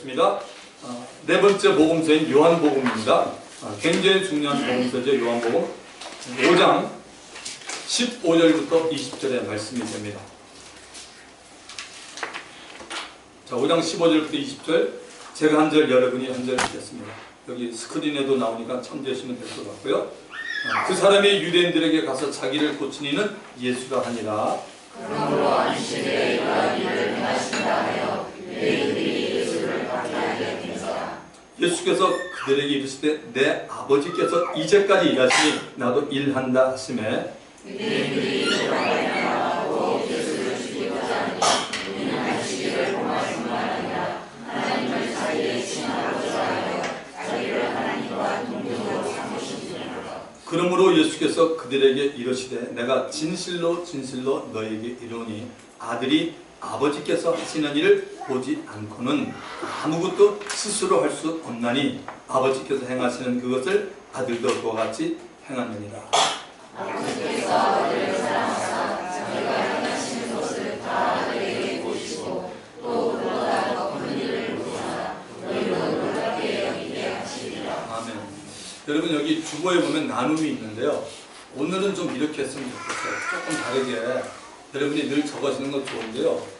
하겠습니다. 네 번째 복음서인 요한복음입니다. 굉장히 중요한 복음서죠. 요한복음 5장 15절부터 20절의 말씀이 됩니다. 자, 5장 15절부터 20절, 제가 한 절, 여러분이 한 절 읽겠습니다. 여기 스크린에도 나오니까 참조하시면 될 것 같고요. 그 사람이 유대인들에게 가서 자기를 고친 이는 예수라 하니라. 그러므로 안식일에 이러한 일을 행하신다 하여 유대인들이 예수를 받게 하려 했더라. 예수께서 그들에게 이르시되 내 아버지께서 이제까지 일하시니 나도 일한다 하시매, 유대인들이 돌아가고 예수를 죽이고자 하니 우리는 안식일을 범할 뿐만 아니라 하나님을 자기의 친아버지라 하여 자기를 하나님과 동등으로 삼으시니라. 그러므로 예수께서 그들에게 이르시되 내가 진실로 진실로 너에게 이르노니 아들이 아버지께서 하시는 일을 보지 않고는 아무것도 스스로 할 수 없나니 아버지께서 행하시는 그것을 아들도 그와 같이 행하느니라. 아버지께서 아들을 사랑하사 자기가 행하시는 것을 다 아들에게 보이시고 또 그보다 더 큰 일을 보이사 너희도 놀랍게 여기게 하시리라. 아멘. 여러분, 여기 주보에 보면 나눔이 있는데요. 오늘은 좀 이렇게 했으면 좋겠어요. 조금 다르게. 여러분이 늘 적으시는 건 좋은데요.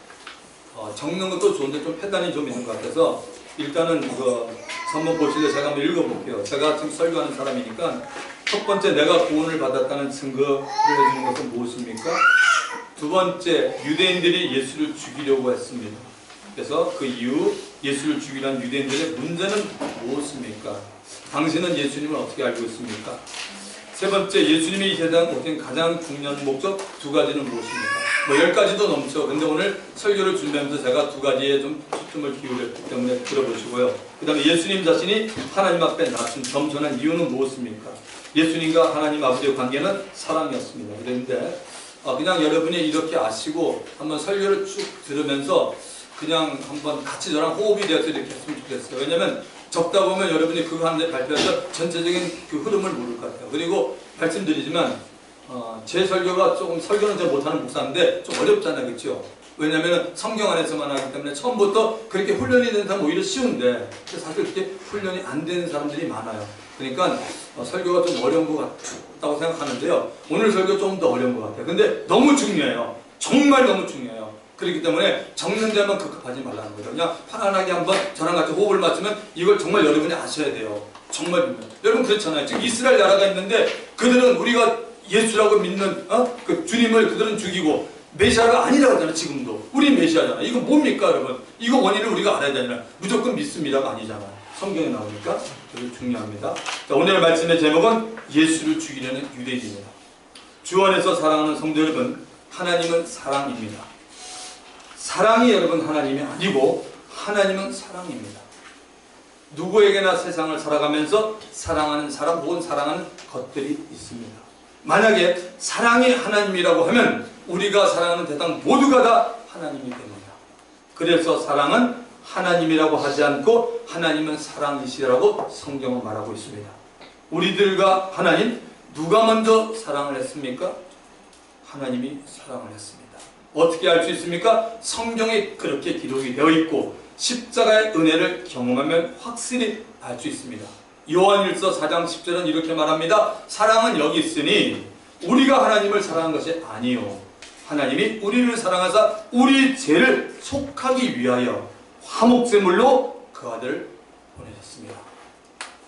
적는 것도 좋은데 좀 패단이 좀 있는 것 같아서 일단은 그 선문 보실래 제가 한번 읽어볼게요. 제가 지금 설교하는 사람이니까 첫 번째, 내가 구원을 받았다는 증거를 해주는 것은 무엇입니까? 두 번째, 유대인들이 예수를 죽이려고 했습니다. 그래서 그 이후 예수를 죽이려는 유대인들의 문제는 무엇입니까? 당신은 예수님을 어떻게 알고 있습니까? 세 번째, 예수님이 이 세상 오신 가장 중요한 목적 두 가지는 무엇입니까? 뭐 10가지도 넘죠. 근데 오늘 설교를 준비하면서 제가 두 가지에 좀 초점을 기울였기 때문에 들어보시고요. 그 다음에 예수님 자신이 하나님 앞에 낮춘 겸손한 이유는 무엇입니까? 예수님과 하나님 아버지의 관계는 사랑이었습니다. 그런데 그냥 여러분이 이렇게 아시고 한번 설교를 쭉 들으면서 그냥 한번 같이 저랑 호흡이 되어서 이렇게 했으면 좋겠어요. 왜냐면 적다 보면 여러분이 그거 하는데 발표해서 전체적인 그 흐름을 모를 것 같아요. 그리고 말씀드리지만 제 설교가 조금, 설교는 제가 못하는 목사인데 좀 어렵잖아요. 그렇죠? 왜냐면 성경 안에서만 하기 때문에 처음부터 그렇게 훈련이 되는 사람은 오히려 쉬운데 사실 그렇게 훈련이 안 되는 사람들이 많아요. 그러니까 설교가 좀 어려운 것 같다고 생각하는데요. 오늘 설교 조금 더 어려운 것 같아요. 근데 너무 중요해요. 정말 너무 중요해요. 그렇기 때문에 적는 데만 급급하지 말라는 거죠. 그냥 편안하게 한번 저랑 같이 호흡을 맞추면 이걸 정말 여러분이 아셔야 돼요. 정말 중요해요. 여러분 그렇잖아요. 지금 이스라엘 나라가 있는데 그들은 우리가 예수라고 믿는 그 주님을 그들은 죽이고 메시아가 아니라고 하잖아요. 지금도 우리 메시아잖아요. 이거 뭡니까 여러분? 이거 원인을 우리가 알아야 되잖아요. 무조건 믿습니다가 아니잖아요. 성경에 나오니까 되게 중요합니다. 자, 오늘 말씀의 제목은 예수를 죽이려는 유대인입니다. 주 안에서 사랑하는 성도 여러분, 하나님은 사랑입니다. 사랑이 여러분 하나님이 아니고 하나님은 사랑입니다. 누구에게나 세상을 살아가면서 사랑하는 사람 혹은 사랑하는 것들이 있습니다. 만약에 사랑이 하나님이라고 하면 우리가 사랑하는 대상 모두가 다 하나님이 됩니다. 그래서 사랑은 하나님이라고 하지 않고 하나님은 사랑이시라고 성경은 말하고 있습니다. 우리들과 하나님, 누가 먼저 사랑을 했습니까? 하나님이 사랑을 했습니다. 어떻게 알 수 있습니까? 성경에 그렇게 기록이 되어 있고 십자가의 은혜를 경험하면 확실히 알 수 있습니다. 요한일서 4장 10절은 이렇게 말합니다. 사랑은 여기 있으니 우리가 하나님을 사랑한 것이 아니요 하나님이 우리를 사랑하사 우리 죄를 속하기 위하여 화목제물로 그 아들을 보내셨습니다.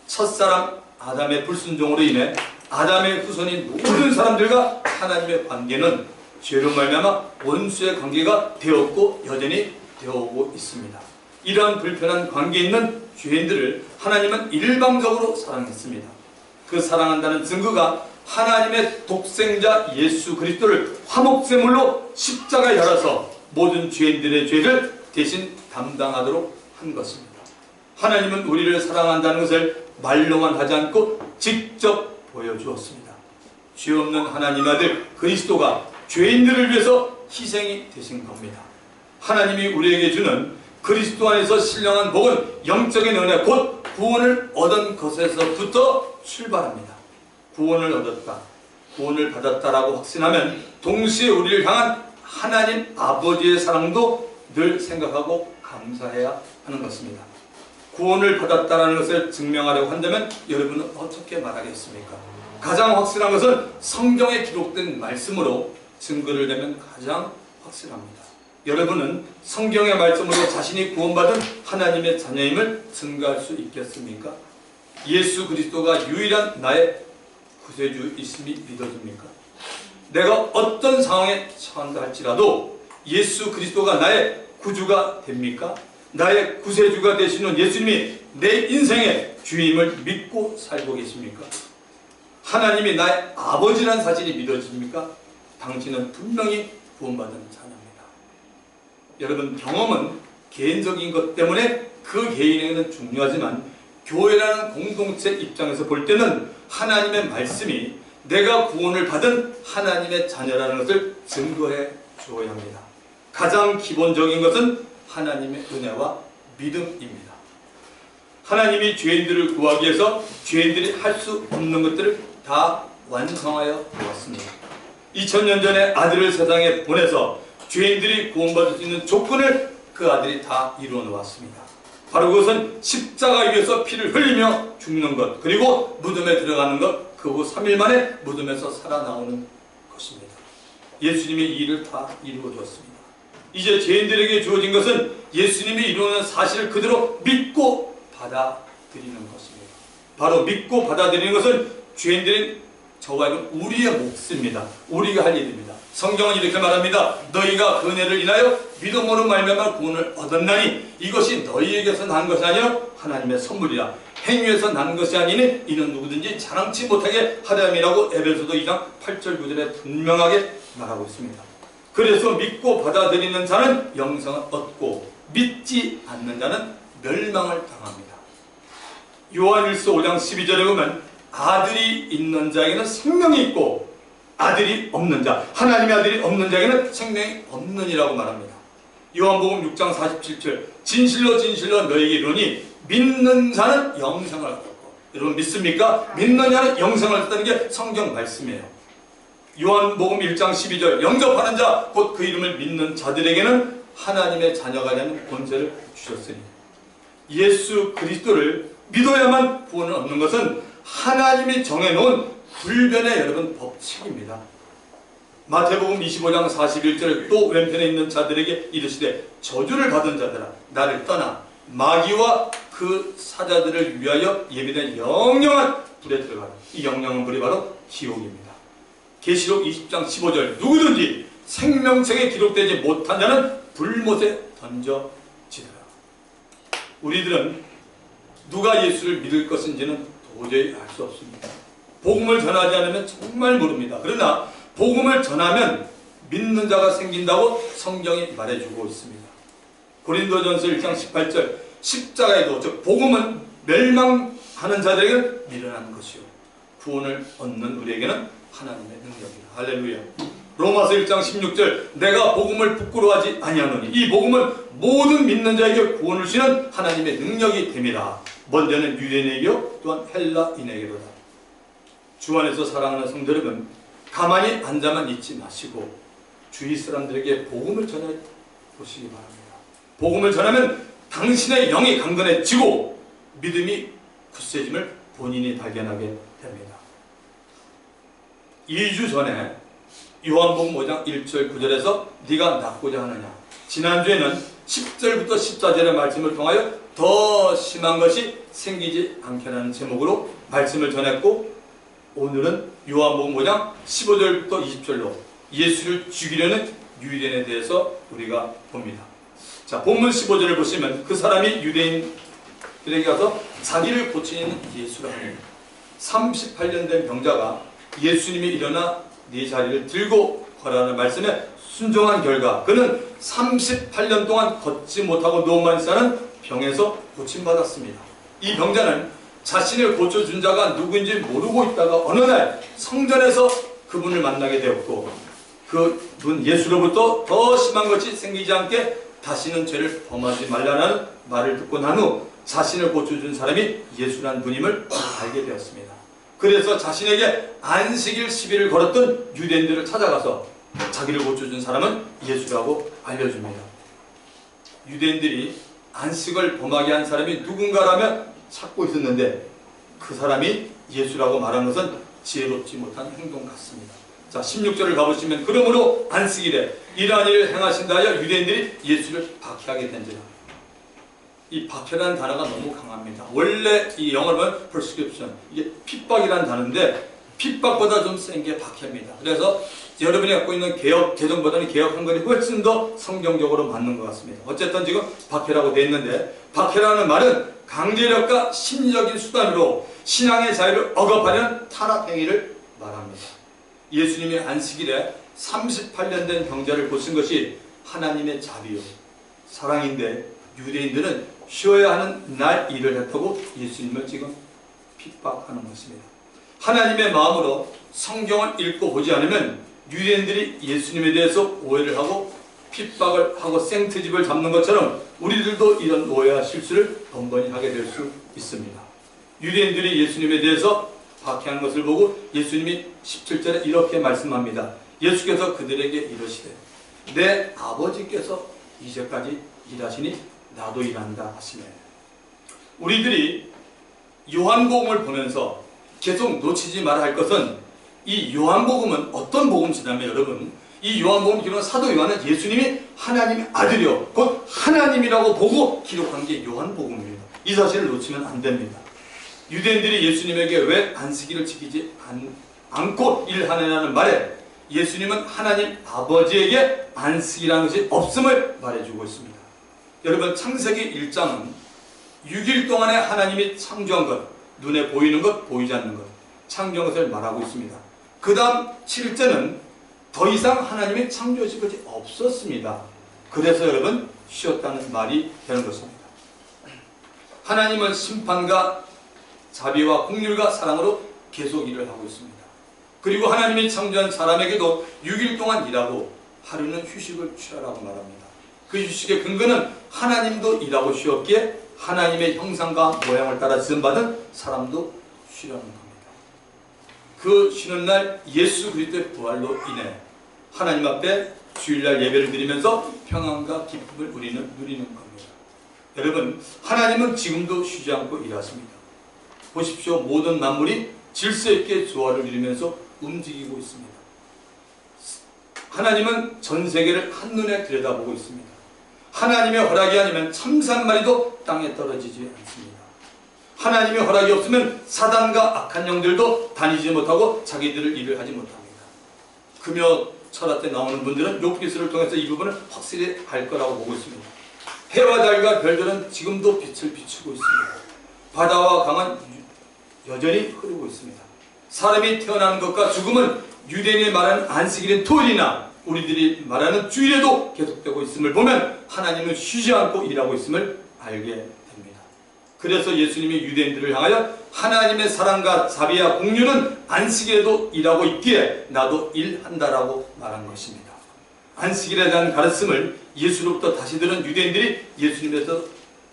첫사람 아담의 불순종으로 인해 아담의 후손인 모든 사람들과 하나님의 관계는 죄로 말미암아 원수의 관계가 되었고 여전히 되어오고 있습니다. 이러한 불편한 관계에 있는 죄인들을 하나님은 일방적으로 사랑했습니다. 그 사랑한다는 증거가 하나님의 독생자 예수 그리스도를 화목제물로 십자가에 달아서 모든 죄인들의 죄를 대신 담당하도록 한 것입니다. 하나님은 우리를 사랑한다는 것을 말로만 하지 않고 직접 보여주었습니다. 죄 없는 하나님의 아들 그리스도가 죄인들을 위해서 희생이 되신 겁니다. 하나님이 우리에게 주는 그리스도 안에서 신령한 복은 영적인 은혜 곧 구원을 얻은 것에서부터 출발합니다. 구원을 얻었다, 구원을 받았다라고 확신하면 동시에 우리를 향한 하나님 아버지의 사랑도 늘 생각하고 감사해야 하는 것입니다. 구원을 받았다는 것을 증명하려고 한다면 여러분은 어떻게 말하겠습니까? 가장 확실한 것은 성경에 기록된 말씀으로 증거를 내면 가장 확실합니다. 여러분은 성경의 말씀으로 자신이 구원받은 하나님의 자녀임을 증거할 수 있겠습니까? 예수 그리스도가 유일한 나의 구세주이심이 믿어집니까? 내가 어떤 상황에 처한다 할지라도 예수 그리스도가 나의 구주가 됩니까? 나의 구세주가 되시는 예수님이 내 인생의 주임을 믿고 살고 계십니까? 하나님이 나의 아버지란 사실이 믿어집니까? 당신은 분명히 구원받은 자녀입니다. 여러분, 경험은 개인적인 것 때문에 그 개인에게는 중요하지만 교회라는 공동체 입장에서 볼 때는 하나님의 말씀이 내가 구원을 받은 하나님의 자녀라는 것을 증거해 주어야 합니다. 가장 기본적인 것은 하나님의 은혜와 믿음입니다. 하나님이 죄인들을 구하기 위해서 죄인들이 할 수 없는 것들을 다 완성하여 보았습니다. 2000년 전에 아들을 세상에 보내서 죄인들이 구원받을 수 있는 조건을 그 아들이 다 이루어 놓았습니다. 바로 그것은 십자가 위에서 피를 흘리며 죽는 것, 그리고 무덤에 들어가는 것, 그 후 3일 만에 무덤에서 살아나오는 것입니다. 예수님이 이 일을 다 이루어 주었습니다. 이제 죄인들에게 주어진 것은 예수님이 이루는 사실을 그대로 믿고 받아들이는 것입니다. 바로 믿고 받아들이는 것은 죄인들인 저와 여러분 우리의 몫입니다. 우리가 할 일입니다. 성경은 이렇게 말합니다. 너희가 그 은혜를 인하여 믿음으로 말미암아 구원을 얻었나니 이것이 너희에게서 난 것이 아니라 하나님의 선물이라. 행위에서 난 것이 아니니 이는 누구든지 자랑치 못하게 하렴이라고 에베소서 2장 8절 9절에 분명하게 말하고 있습니다. 그래서 믿고 받아들이는 자는 영생을 얻고 믿지 않는 자는 멸망을 당합니다. 요한일서 5장 12절에 보면 아들이 있는 자에게는 생명이 있고 아들이 없는 자, 하나님의 아들이 없는 자에게는 생명이 없느니라고 말합니다. 요한복음 6장 47절 진실로 진실로 너희에게 이르노니 믿는 자는 영생을 얻고. 여러분 믿습니까? 믿는 자는 영생을 얻다는 게 성경 말씀이에요. 요한복음 1장 12절 영접하는 자 곧 그 이름을 믿는 자들에게는 하나님의 자녀가 되는 권세를 주셨으니. 예수 그리스도를 믿어야만 구원을 얻는 것은 하나님이 정해놓은 불변의 여러분 법칙입니다. 마태복음 25장 41절 또 왼편에 있는 자들에게 이르시되 저주를 받은 자들아 나를 떠나 마귀와 그 사자들을 위하여 예비된 영영한 불에 들어가라. 이 영영한 불이 바로 지옥입니다. 계시록 20장 15절 누구든지 생명책에 기록되지 못한 자는 불못에 던져지더라. 우리들은 누가 예수를 믿을 것인지는 도저히 알 수 없습니다. 복음을 전하지 않으면 정말 모릅니다. 그러나 복음을 전하면 믿는 자가 생긴다고 성경이 말해주고 있습니다. 고린도전서 1장 18절 십자가에도 즉 복음은 멸망하는 자들에게는 미련한 것이요 구원을 얻는 우리에게는 하나님의 능력이다. 할렐루야. 로마서 1장 16절 내가 복음을 부끄러워하지 아니하노니 이 복음은 모든 믿는 자에게 구원을 주시는 하나님의 능력이 됨이라. 먼저는 유대인에게요 또한 헬라인에게로다. 주 안에서 사랑하는 성도 여러분, 가만히 앉아만 있지 마시고 주위 사람들에게 복음을 전해 보시기 바랍니다. 복음을 전하면 당신의 영이 강건해지고 믿음이 굳세짐을 본인이 발견하게 됩니다. 2주 전에 요한복음 5장 1절 9절에서 네가 낫고자 하느냐. 지난주에는 10절부터 14절의 말씀을 통하여 더 심한 것이 생기지 않게라는 제목으로 말씀을 전했고, 오늘은 요한복음 5장 15절부터 20절로 예수를 죽이려는 유대인에 대해서 우리가 봅니다. 자, 본문 15절을 보시면 그 사람이 유대인들에게 가서 자기를 고치는 예수라 하니 38년 된 병자가 예수님이 일어나 네 자리를 들고 걸어라는 말씀에 순종한 결과 그는 38년 동안 걷지 못하고 누워만 사는 병에서 고침받았습니다. 이 병자는 자신을 고쳐준 자가 누구인지 모르고 있다가 어느 날 성전에서 그분을 만나게 되었고, 그분 예수로부터 더 심한 것이 생기지 않게 다시는 죄를 범하지 말라는 말을 듣고 난 후 자신을 고쳐준 사람이 예수란 분임을 알게 되었습니다. 그래서 자신에게 안식일 시비를 걸었던 유대인들을 찾아가서 자기를 고쳐준 사람은 예수라고 알려줍니다. 유대인들이 안식을 범하게 한 사람이 누군가라면 찾고 있었는데 그 사람이 예수라고 말한 것은 지혜롭지 못한 행동 같습니다. 자, 16절을 가보시면 그러므로 안식일에 이러한 일을 행하신다 하여 유대인들이 예수를 박해하게 된지라. 이 박해라는 단어가 너무 강합니다. 원래 이 영어로 보면 persecution, 이게 핍박이라는 단어인데 핍박보다 좀 센 게 박해입니다. 그래서 여러분이 갖고 있는 개혁 개정보다는 개혁 한글이 훨씬 더 성경적으로 맞는 것 같습니다. 어쨌든 지금 박해라고 되어 있는데, 박해라는 말은 강제력과 심리적인 수단으로 신앙의 자유를 억압하려는 탄압 행위를 말합니다. 예수님이 안식일에 38년 된 병자를 고친 것이 하나님의 자비요 사랑인데, 유대인들은 쉬어야 하는 날 일을 했다고 예수님을 지금 핍박하는 것입니다. 하나님의 마음으로 성경을 읽고 보지 않으면 유대인들이 예수님에 대해서 오해를 하고 핍박을 하고 생트집을 잡는 것처럼 우리들도 이런 오해와 실수를 번번이 하게 될 수 있습니다. 유대인들이 예수님에 대해서 박해하는 것을 보고 예수님이 17절에 이렇게 말씀합니다. 예수께서 그들에게 이러시되 내 아버지께서 이제까지 일하시니 나도 일한다 하시네. 우리들이 요한복음을 보면서 계속 놓치지 말아야 할 것은, 이 요한복음은 어떤 복음이냐면, 여러분, 이 요한복음 기록한 사도 요한은 예수님이 하나님의 아들이요 곧 하나님이라고 보고 기록한 게 요한복음입니다. 이 사실을 놓치면 안 됩니다. 유대인들이 예수님에게 왜 안식일을 지키지 않고 일하느냐는 말에 예수님은 하나님 아버지에게 안식이라는 것이 없음을 말해주고 있습니다. 여러분, 창세기 1장은 6일 동안에 하나님이 창조한 것, 눈에 보이는 것, 보이지 않는 것, 창조한 것을 말하고 있습니다. 그 다음 7일째는 더 이상 하나님의 창조하신 것이 없었습니다. 그래서 여러분, 쉬었다는 말이 되는 것입니다. 하나님은 심판과 자비와 긍휼과 사랑으로 계속 일을 하고 있습니다. 그리고 하나님이 창조한 사람에게도 6일 동안 일하고 하루는 휴식을 취하라고 말합니다. 그 휴식의 근거는 하나님도 일하고 쉬었기에 하나님의 형상과 모양을 따라 지음받은 사람도 쉬라는 겁니다. 그 쉬는 날 예수 그리스도의 부활로 인해 하나님 앞에 주일날 예배를 드리면서 평안과 기쁨을 우리는 누리는 겁니다. 여러분, 하나님은 지금도 쉬지 않고 일하십니다. 보십시오. 모든 만물이 질서 있게 조화를 이루면서 움직이고 있습니다. 하나님은 전 세계를 한눈에 들여다보고 있습니다. 하나님의 허락이 아니면 참새 한 마리도 땅에 떨어지지 않습니다. 하나님의 허락이 없으면 사단과 악한 영들도 다니지 못하고 자기들을 일을 하지 못합니다. 금요 철학 때 나오는 분들은 욥기서를 통해서 이 부분을 확실히 알 거라고 보고 있습니다. 해와 달과 별들은 지금도 빛을 비추고 있습니다. 바다와 강은 여전히 흐르고 있습니다. 사람이 태어나는 것과 죽음은 유대인이 말하는 안식일인 토요일이나 우리들이 말하는 주일에도 계속되고 있음을 보면 하나님은 쉬지 않고 일하고 있음을 알게 됩니다. 그래서 예수님이 유대인들을 향하여 하나님의 사랑과 자비와 긍휼은 안식일에도 일하고 있기에 나도 일한다라고 말한 것입니다. 안식일에 대한 가르침을 예수로부터 다시 들은 유대인들이 예수님에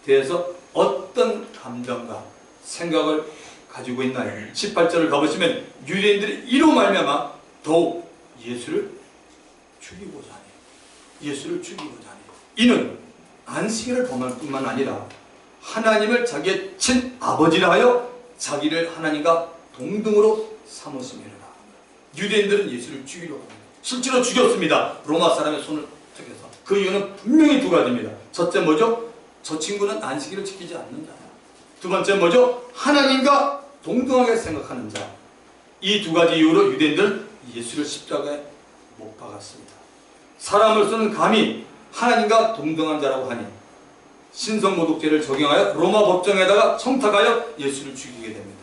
대해서 어떤 감정과 생각을 가지고 있나요? 18절을 가보시면 유대인들이 이로 말미암아 더욱 예수를 죽이고자 하네요. 예수를 죽이고자 하네요. 이는 안식일을 범할 뿐만 아니라 하나님을 자기의 친아버지라 하여 자기를 하나님과 동등으로 삼으심이라. 유대인들은 예수를 죽이려고 합니다. 실제로 죽였습니다. 로마 사람의 손을 뜯겨서. 그 이유는 분명히 두 가지입니다. 첫째 뭐죠? 저 친구는 안식일을 지키지 않는 자야. 두 번째 뭐죠? 하나님과 동등하게 생각하는 자. 이 두 가지 이유로 유대인들은 예수를 십자가에 못 박았습니다. 사람으로서는 감히 하나님과 동등한 자라고 하니 신성모독죄를 적용하여 로마 법정에다가 청탁하여 예수를 죽이게 됩니다.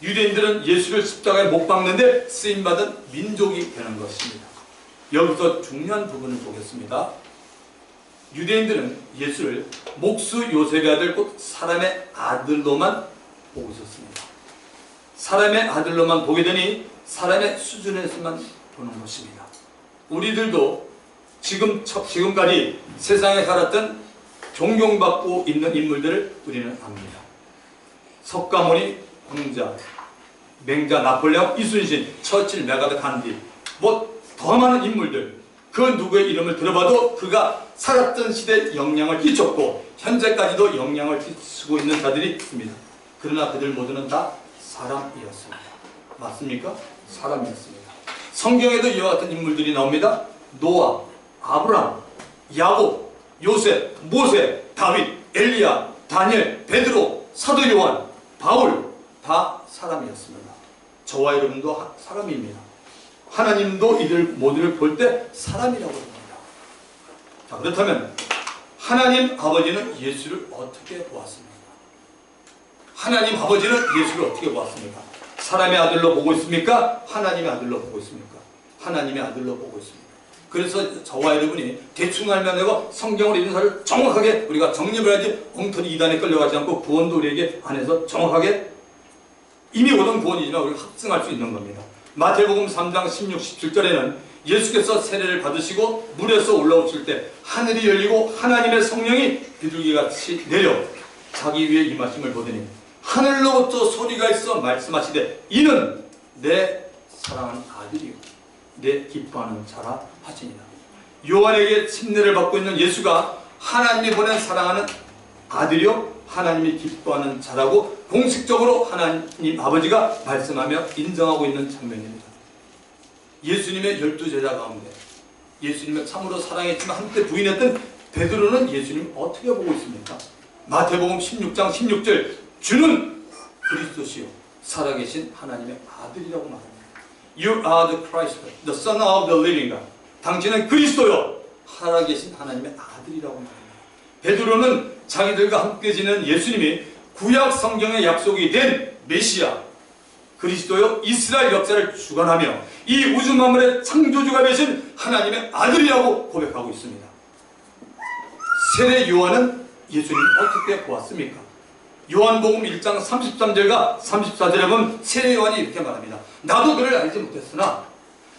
유대인들은 예수를 십자가에 못 박는데 쓰임받은 민족이 되는 것입니다. 여기서 중요한 부분을 보겠습니다. 유대인들은 예수를 목수 요셉의 아들 곧 사람의 아들로만 보고 있었습니다. 사람의 아들로만 보게 되니 사람의 수준에서만 보는 것입니다. 우리들도 지금까지 세상에 살았던 존경받고 있는 인물들을 우리는 압니다. 석가모니, 공자, 맹자, 나폴레옹, 이순신, 처칠, 메가드, 간디, 뭐 더 많은 인물들, 그 누구의 이름을 들어봐도 그가 살았던 시대에 영향을 끼쳤고 현재까지도 영향을 끼치고 있는 자들이 있습니다. 그러나 그들 모두는 다 사람이었습니다. 맞습니까? 사람이었습니다. 성경에도 이와 같은 인물들이 나옵니다. 노아, 아브라함, 야곱, 요셉, 모세, 다윗, 엘리야, 다니엘, 베드로, 사도 요한, 바울 다 사람이었습니다. 저와 여러분도 사람입니다. 하나님도 이들 모두를 볼 때 사람이라고 합니다. 자, 그렇다면 하나님 아버지는 예수를 어떻게 보았습니까? 하나님 아버지는 예수를 어떻게 보았습니까? 사람의 아들로 보고 있습니까? 하나님의 아들로 보고 있습니까? 하나님의 아들로 보고 있습니다. 그래서 저와 여러분이 대충 알면 되고 성경으로 인사를 정확하게 우리가 정립을 하지 엉터리 이단에 끌려가지 않고 구원도 우리에게 안에서 정확하게 이미 오던 구원이지만 우리가 합증할 수 있는 겁니다. 마태복음 3장 16, 17절에는 예수께서 세례를 받으시고 물에서 올라오실 때 하늘이 열리고 하나님의 성령이 비둘기같이 내려 자기 위에 임하심을 보더니 하늘로부터 소리가 있어 말씀하시되 이는 내 사랑하는 아들이요 내 기뻐하는 자라 하시니라. 요한에게 침례를 받고 있는 예수가 하나님이 보낸 사랑하는 아들이요 하나님이 기뻐하는 자라고 공식적으로 하나님 아버지가 말씀하며 인정하고 있는 장면입니다. 예수님의 12제자 가운데 예수님을 참으로 사랑했지만 한때 부인했던 베드로는 예수님을 어떻게 보고 있습니까? 마태복음 16장 16절 주는 그리스도시요 살아계신 하나님의 아들이라고 말합니다. You are the Christ, the Son of the living God. 당신은 그리스도요 살아계신 하나님의 아들이라고 말합니다. 베드로는 자기들과 함께 지내는 예수님이 구약 성경의 약속이 된 메시아 그리스도요 이스라엘 역사를 주관하며 이 우주 만물의 창조주가 되신 하나님의 아들이라고 고백하고 있습니다. 세례 요한은 예수님을 어떻게 보았습니까? 요한복음 1장 33절과 34절에 보면 세례 요한이 이렇게 말합니다. 나도 그를 알지 못했으나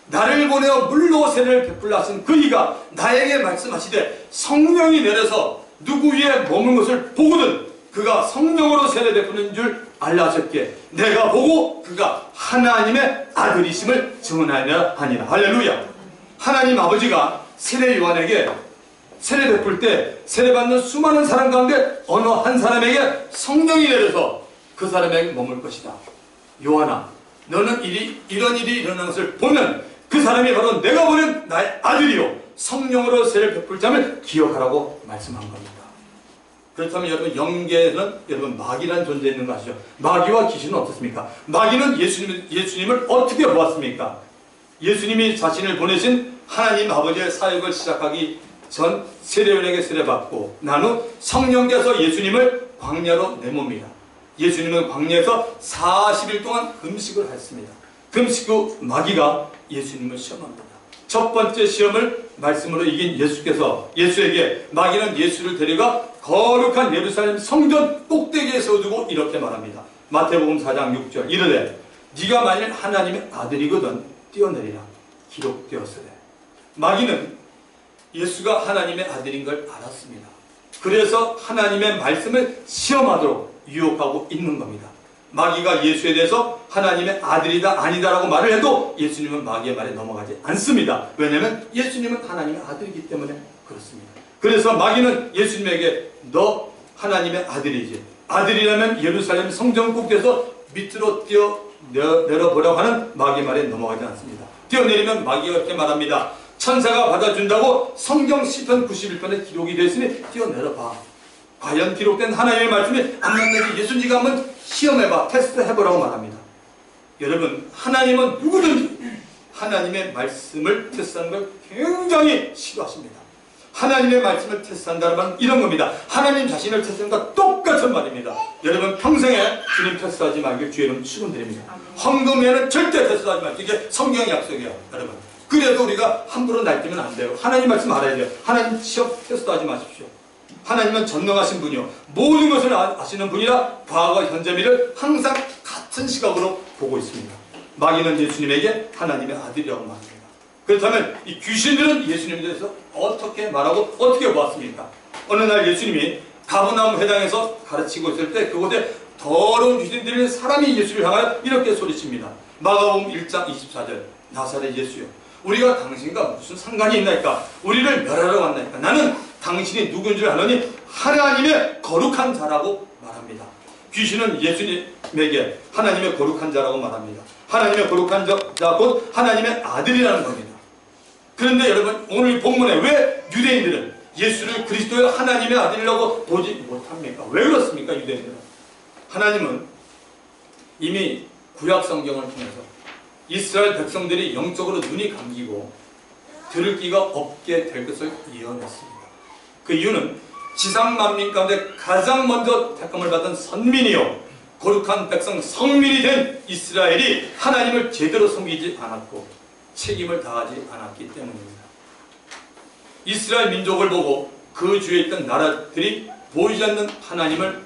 나를 보내어 물로 세례를 베풀라 하신 그이가 나에게 말씀하시되 성령이 내려서 누구 위에 머문 것을 보거든 그가 성령으로 세례 베푸는 줄 알라 하셨기에 내가 보고 그가 하나님의 아들이심을 증언하느라 하니라. 할렐루야. 하나님 아버지가 세례 요한에게 세례 베풀 때 세례받는 수많은 사람 가운데 어느 한 사람에게 성령이 내려서 그 사람에게 머물 것이다. 요한아 너는 이런 일이 일어나는 것을 보면 그 사람이 바로 내가 보낸 나의 아들이요 성령으로 세례를 베풀 자를 기억하라고 말씀한 겁니다. 그렇다면 여러분 영계에는 여러분 마귀라는 존재 있는 거 아시죠? 마귀와 귀신은 어떻습니까? 마귀는 예수님을 어떻게 보았습니까? 예수님이 자신을 보내신 하나님 아버지의 사역을 시작하기 전 세례요한에게 세례받고 난 후 성령께서 예수님을 광야로 내멉니다. 예수님은 광야에서 40일 동안 금식을 했습니다. 금식 후 마귀가 예수님을 시험합니다. 첫 번째 시험을 말씀으로 이긴 예수께서 예수에게 마귀는 예수를 데려가 거룩한 예루살렘 성전 꼭대기에 세워두고 이렇게 말합니다. 마태복음 4장 6절 이르되 네가 만일 하나님의 아들이거든 뛰어내리라 기록되었으되. 마귀는 예수가 하나님의 아들인 걸 알았습니다. 그래서 하나님의 말씀을 시험하도록 유혹하고 있는 겁니다. 마귀가 예수에 대해서 하나님의 아들이다 아니다라고 말을 해도 예수님은 마귀의 말에 넘어가지 않습니다. 왜냐하면 예수님은 하나님의 아들이기 때문에 그렇습니다. 그래서 마귀는 예수님에게 너 하나님의 아들이지 아들이라면 예루살렘 성전 꼭대에서 밑으로 뛰어내려보라고 하는 마귀의 말에 넘어가지 않습니다. 뛰어내리면 마귀가 이렇게 말합니다. 천사가 받아준다고 성경 시편 91편에 기록이 되어 있으니 뛰어내려봐. 과연 기록된 하나님의 말씀이 안 맞는지 예수 네가 한번 시험해봐. 테스트해보라고 말합니다. 여러분 하나님은 누구든지 하나님의 말씀을 테스트하는 걸 굉장히 싫어하십니다. 하나님의 말씀을 테스트한다는 말은 이런 겁니다. 하나님 자신을 테스트하는 것과 똑같은 말입니다. 여러분 평생에 주님 테스트하지 말길 주의 이름 축원드립니다. 헌금에는 절대 테스트하지 말길. 이게 성경 약속이에요. 여러분 그래도 우리가 함부로 날뛰면 안 돼요. 하나님 말씀 알아야 돼요. 하나님 시험 테스트하지 마십시오. 하나님은 전능하신 분이요 모든 것을 아시는 분이라 과거 현재 미래를 항상 같은 시각으로 보고 있습니다. 마귀는 예수님에게 하나님의 아들이라고 말합니다. 그렇다면 이 귀신들은 예수님에 대해서 어떻게 말하고 어떻게 보았습니까? 어느 날 예수님이 가버나움 회당에서 가르치고 있을 때 그곳에 더러운 귀신들이 사람이 예수를 향하여 이렇게 소리칩니다. 마가복음 1장 24절 나사렛 예수여 우리가 당신과 무슨 상관이 있나이까? 우리를 멸하러 왔나이까? 나는 당신이 누군 줄 아느니 하나님의 거룩한 자라고 말합니다. 귀신은 예수님에게 하나님의 거룩한 자라고 말합니다. 하나님의 거룩한 자 곧 하나님의 아들이라는 겁니다. 그런데 여러분, 오늘 본문에 왜 유대인들은 예수를 그리스도의 하나님의 아들이라고 보지 못합니까? 왜 그렇습니까? 유대인들은. 하나님은 이미 구약 성경을 통해서 이스라엘 백성들이 영적으로 눈이 감기고 들을 귀가 없게 될 것을 예언했습니다. 그 이유는 지상 만민 가운데 가장 먼저 택함을 받은 선민이요 거룩한 백성 성민이 된 이스라엘이 하나님을 제대로 섬기지 않았고 책임을 다하지 않았기 때문입니다. 이스라엘 민족을 보고 그 주위에 있던 나라들이 보이지 않는 하나님을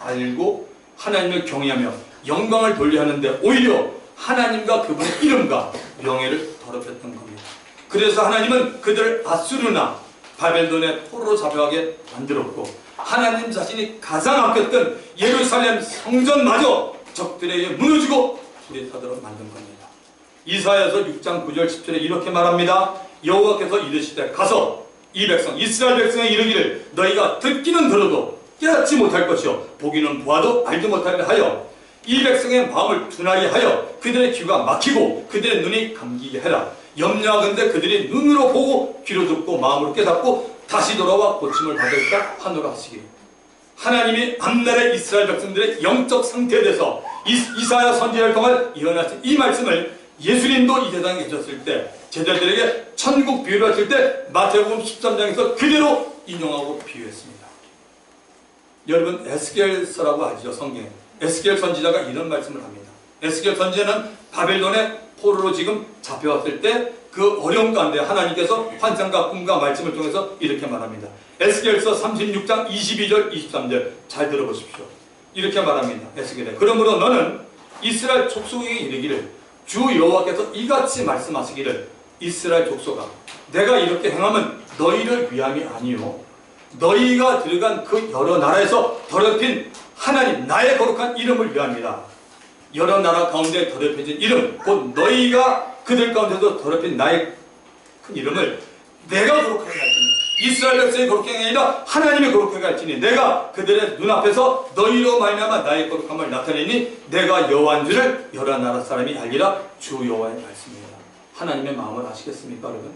알고 하나님을 경외하며 영광을 돌려야 하는데 오히려 하나님과 그분의 이름과 명예를 더럽혔던 겁니다. 그래서 하나님은 그들을 아수르나 바벨론의 포로로 잡혀가게 만들었고 하나님 자신이 가장 아꼈던 예루살렘 성전마저 적들에게 무너지고 불에 타도록 만든 겁니다. 이사야서 6장 9절 10절에 이렇게 말합니다. 여호와께서 이르시되 가서 이 백성 이스라엘 백성에 이르기를 너희가 듣기는 들어도 깨닫지 못할 것이요 보기는 보아도 알지 못하리라 하여 이 백성의 마음을 둔하게 하여 그들의 귀가 막히고 그들의 눈이 감기게 해라. 염려하건대 그들이 눈으로 보고 귀로 듣고 마음으로 깨닫고 다시 돌아와 고침을 받을까 하노라 하시기를. 하나님이 앞날의 이스라엘 백성들의 영적 상태에 대해서 이사야 선지자를 통해 예언하신 이 말씀을 예수님도 이 세상에 계셨을 때 제자들에게 천국 비유를 하실 때 마태복음 13장에서 그대로 인용하고 비유했습니다. 여러분 에스겔서라고 아시죠? 성경에 에스겔 선지자가 이런 말씀을 합니다. 에스겔 선지자는 바벨론의 포로로 지금 잡혀왔을 때 그 어려움 가운데 하나님께서 환상과 꿈과 말씀을 통해서 이렇게 말합니다. 에스겔서 36장 22절 23절 잘 들어보십시오. 이렇게 말합니다. 에스겔에 그러므로 너는 이스라엘 족속에게 이르기를 주 여호와께서 이같이 말씀하시기를 이스라엘 족속아 내가 이렇게 행하면 너희를 위함이 아니요 너희가 들어간 그 여러 나라에서 더럽힌 하나님 나의 거룩한 이름을 위함이라. 여러 나라 가운데 더럽혀진 이름 곧 너희가 그들 가운데서 더럽힌 나의 큰 이름을 내가 거룩하게 할지니 이스라엘 백성이 거룩하게 아니라 하나님의 거룩하게 할지니 내가 그들의 눈앞에서 너희로 말미암아 나의 거룩함을 나타내니 내가 여호와인 줄을 여러 나라 사람이 알리라. 주 여호와의 말씀입니다. 하나님의 마음을 아시겠습니까 여러분?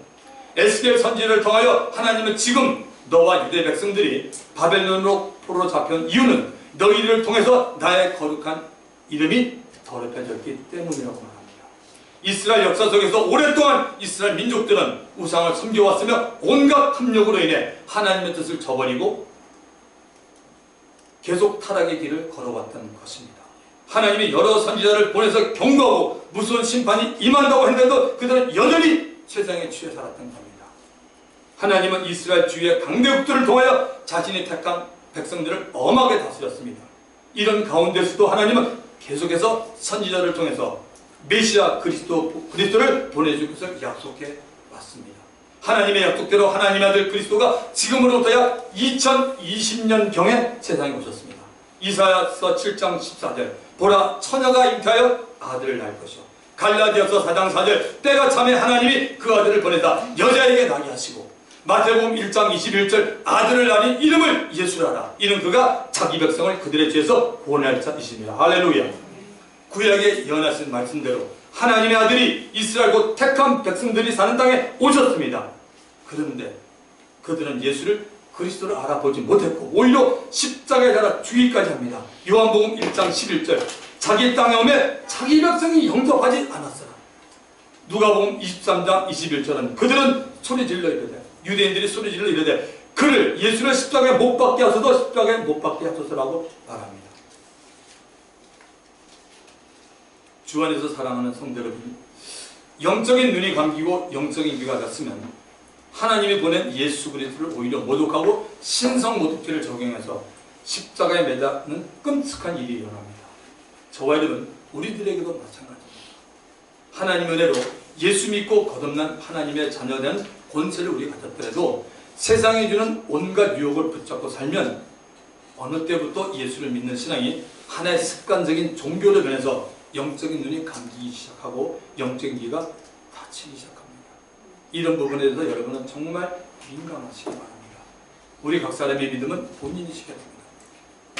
에스겔 선지를 통하여 하나님은 지금 너와 유대 백성들이 바벨론으로 포로로 잡혀온 이유는 너희를 통해서 나의 거룩한 이름이 더럽혀졌기 때문이라고 말합니다. 이스라엘 역사 속에서 오랫동안 이스라엘 민족들은 우상을 섬겨왔으며 온갖 탐욕으로 인해 하나님의 뜻을 저버리고 계속 타락의 길을 걸어왔던 것입니다. 하나님이 여러 선지자를 보내서 경고하고 무서운 심판이 임한다고 했는데도 그들은 여전히 세상에 취해 살았던 겁니다. 하나님은 이스라엘 주위의 강대국들을 통하여 자신이 택한 백성들을 엄하게 다스렸습니다. 이런 가운데서도 하나님은 계속해서 선지자를 통해서 메시아 그리스도를 보내줄 것을 약속해 왔습니다. 하나님의 약속대로 하나님의 아들 그리스도가 지금으로부터 약 2020년경에 세상에 오셨습니다. 이사야서 7장 14절 보라 처녀가 잉태하여 아들을 낳을 것이요 갈라디아서 4장 4절 때가 참에 하나님이 그 아들을 보내다 여자에게 나게 하시고 마태복음 1장 21절 아들을 낳으니 이름을 예수라라. 이는 그가 자기 백성을 그들의 죄에서 구원할 자이십니다. 할렐루야. 구약에 예언하신 말씀대로 하나님의 아들이 이스라엘 곧 택한 백성들이 사는 땅에 오셨습니다. 그런데 그들은 예수를 그리스도를 알아보지 못했고 오히려 십자가에 달아 죽이기까지 합니다. 요한복음 1장 11절 자기 땅에 오매 자기 백성이 영접하지 않았으나 누가복음 23장 21절은 그들은 소리질러 이르되 유대인들이 소리질러 이르되 그를 예수를 십자가에 못 박게 하소서 십자가에 못 박게 하소서라고 말합니다. 주 안에서 사랑하는 성도 여러분, 영적인 눈이 감기고 영적인 귀가 닫히면 하나님이 보낸 예수 그리스도를 오히려 모독하고 신성 모독죄를 적용해서 십자가에 매다는 끔찍한 일이 일어납니다. 저와 여러분, 우리들에게도 마찬가지입니다. 하나님의 은혜로 예수 믿고 거듭난 하나님의 자녀된 권세를 우리가 가졌더라도 세상이 주는 온갖 유혹을 붙잡고 살면 어느 때부터 예수를 믿는 신앙이 하나의 습관적인 종교로 변해서 영적인 눈이 감기기 시작하고 영적인 귀가 닫히기 시작합니다. 이런 부분에 대해서 여러분은 정말 민감하시기 바랍니다. 우리 각 사람의 믿음은 본인이 지켜야 됩니다.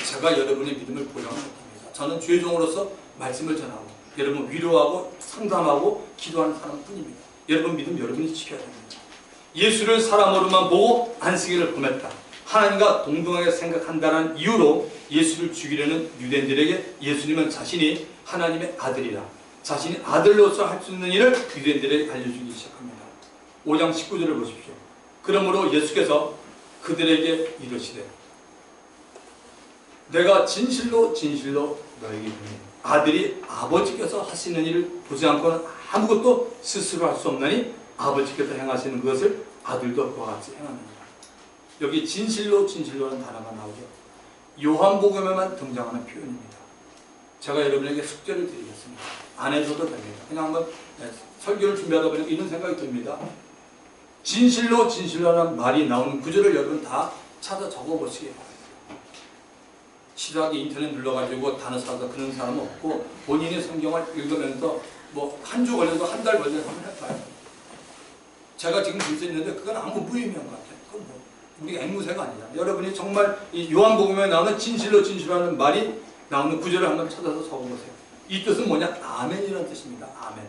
제가 여러분의 믿음을 보장을 못합니다. 저는 주의 종으로서 말씀을 전하고 여러분 위로하고 상담하고 기도하는 사람뿐입니다. 여러분 믿음 여러분이 지켜야 됩니다. 예수를 사람으로만 보고 안식일을 범했다. 하나님과 동등하게 생각한다는 이유로 예수를 죽이려는 유대인들에게 예수님은 자신이 하나님의 아들이라, 자신이 아들로서 할 수 있는 일을 유대인들에게 알려주기 시작합니다. 5장 19절을 보십시오. 그러므로 예수께서 그들에게 이르시되 내가 진실로 진실로 너에게 이르노니 아들이 아버지께서 하시는 일을 보지 않고는 아무것도 스스로 할 수 없나니 아버지께서 행하시는 것을 아들도 그와 같이 행하느니라. 여기 진실로 진실로라는 단어가 나오죠. 요한복음에만 등장하는 표현입니다. 제가 여러분에게 숙제를 드리겠습니다. 안 해줘도 됩니다. 그냥 한번 설교를 준비하다 보니까 이런 생각이 듭니다. 진실로 진실로라는 말이 나오는 구절을 여러분 다 찾아 적어보시기 바랍니다. 시작에 인터넷 눌러가지고 단어 찾아서 그런 사람은 없고 본인이 성경을 읽으면서 뭐 한 주 걸려도 한 달 걸려도 한번 해봐요. 제가 지금 줄 수 있는데 그건 아무 무의미한 것 같아요. 그건 뭐 우리가 앵무새가 아니라 여러분이 정말 이 요한복음에 나오는 진실로 진실로라는 말이 나오는 구절을 한번 찾아서 적어보세요. 이 뜻은 뭐냐? 아멘이라는 뜻입니다. 아멘.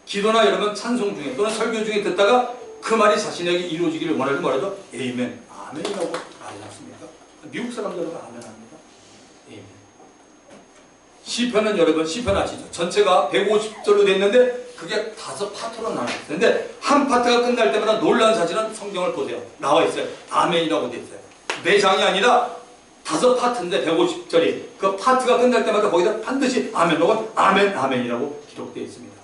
기도나 여러분 찬송 중에 또는 설교 중에 듣다가 그 말이 자신에게 이루어지기를 원하는 뭐라도 에이멘, 아멘이라고 말하지 않습니까? 미국 사람들은 아멘합니다. 에이멘. 시편은 여러분 시편 아시죠? 전체가 150절로 됐는데 그게 5파트로 나눠있어요. 근데 한 파트가 끝날 때마다 놀라운 사실은 성경을 보세요. 나와 있어요. 아멘이라고 되어 있어요. 4장이 아니라 5파트인데 150절이 그 파트가 끝날 때마다 거기다 반드시 아멘 혹은 아멘 아멘이라고 기록되어 있습니다.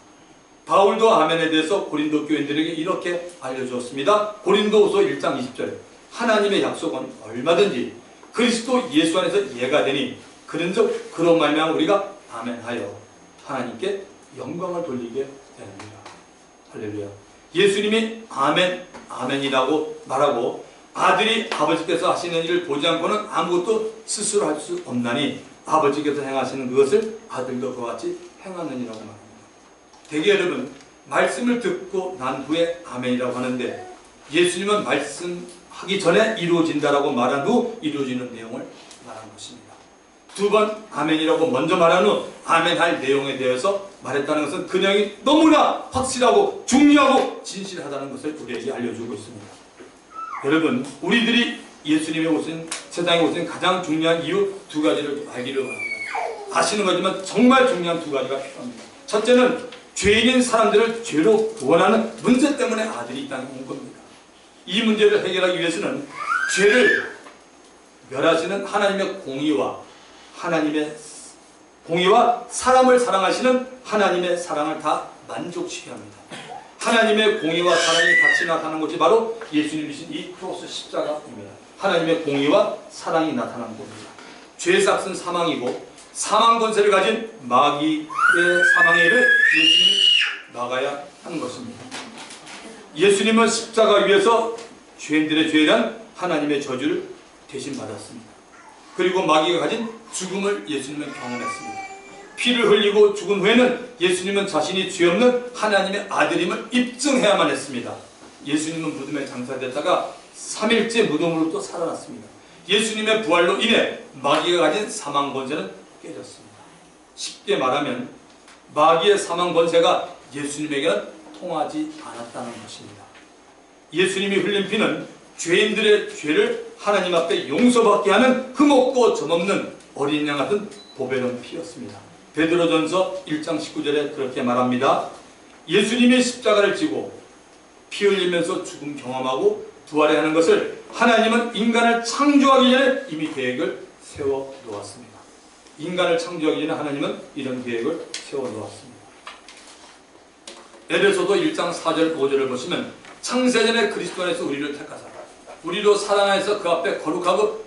바울도 아멘에 대해서 고린도 교인들에게 이렇게 알려주었습니다. 고린도후서 1장 20절 하나님의 약속은 얼마든지 그리스도 예수 안에서 예가 되니 그런즉 그로 말미암아 우리가 아멘하여 하나님께 영광을 돌리게 됩니다. 할렐루야. 예수님이 아멘 아멘이라고 말하고 아들이 아버지께서 하시는 일을 보지 않고는 아무것도 스스로 할 수 없나니 아버지께서 행하시는 그것을 아들도 그와 같이 행하느니라고 말합니다. 대개 여러분 말씀을 듣고 난 후에 아멘이라고 하는데 예수님은 말씀하기 전에 이루어진다라고 말한 후 이루어지는 내용을 말한 것입니다. 2번 아멘이라고 먼저 말한 후 아멘할 내용에 대해서 말했다는 것은 그 내용이 너무나 확실하고 중요하고 진실하다는 것을 우리에게 알려주고 있습니다. 여러분 우리들이 예수님의 오신 세상에 오신 가장 중요한 이유 2가지를 알기를 원합니다. 아시는 거지만 정말 중요한 2가지가 필요합니다. 첫째는 죄인인 사람들을 죄로 구원하는 문제 때문에 아들이 이 땅에 온 겁니다. 이 문제를 해결하기 위해서는 죄를 멸하시는 하나님의 공의와 사람을 사랑하시는 하나님의 사랑을 다 만족시켜야 합니다. 하나님의 공의와 사랑이 같이 나타난 것이 바로 예수님이신 이 크로스 십자가입니다. 하나님의 공의와 사랑이 나타난 겁니다. 죄의 삭은 사망이고 사망 권세를 가진 마귀의 사망의 일을 예수님이 막아야 하는 것입니다. 예수님은 십자가 위에서 죄인들의 죄에 대한 하나님의 저주를 대신 받았습니다. 그리고 마귀가 가진 죽음을 예수님은 경험했습니다. 피를 흘리고 죽은 후에는 예수님은 자신이 죄 없는 하나님의 아들임을 입증해야만 했습니다. 예수님은 무덤에 장사됐다가 3일째 무덤으로부터 살아났습니다. 예수님의 부활로 인해 마귀가 가진 사망 권세는 깨졌습니다. 쉽게 말하면 마귀의 사망 권세가 예수님에게는 통하지 않았다는 것입니다. 예수님이 흘린 피는 죄인들의 죄를 하나님 앞에 용서받게 하는 흠없고 점없는 어린 양 같은 보배로운 피였습니다. 베드로전서 1장 19절에 그렇게 말합니다. 예수님이 십자가를 지고 피 흘리면서 죽음 경험하고 부활해 하는 것을 하나님은 인간을 창조하기 전에 이미 계획을 세워 놓았습니다. 인간을 창조하기 전에 하나님은 이런 계획을 세워 놓았습니다. 에베소서 1장 4절 5절을 보시면 창세전에 그리스도 안에서 우리를 택하사 우리로 사랑하여서 그 앞에 거룩하고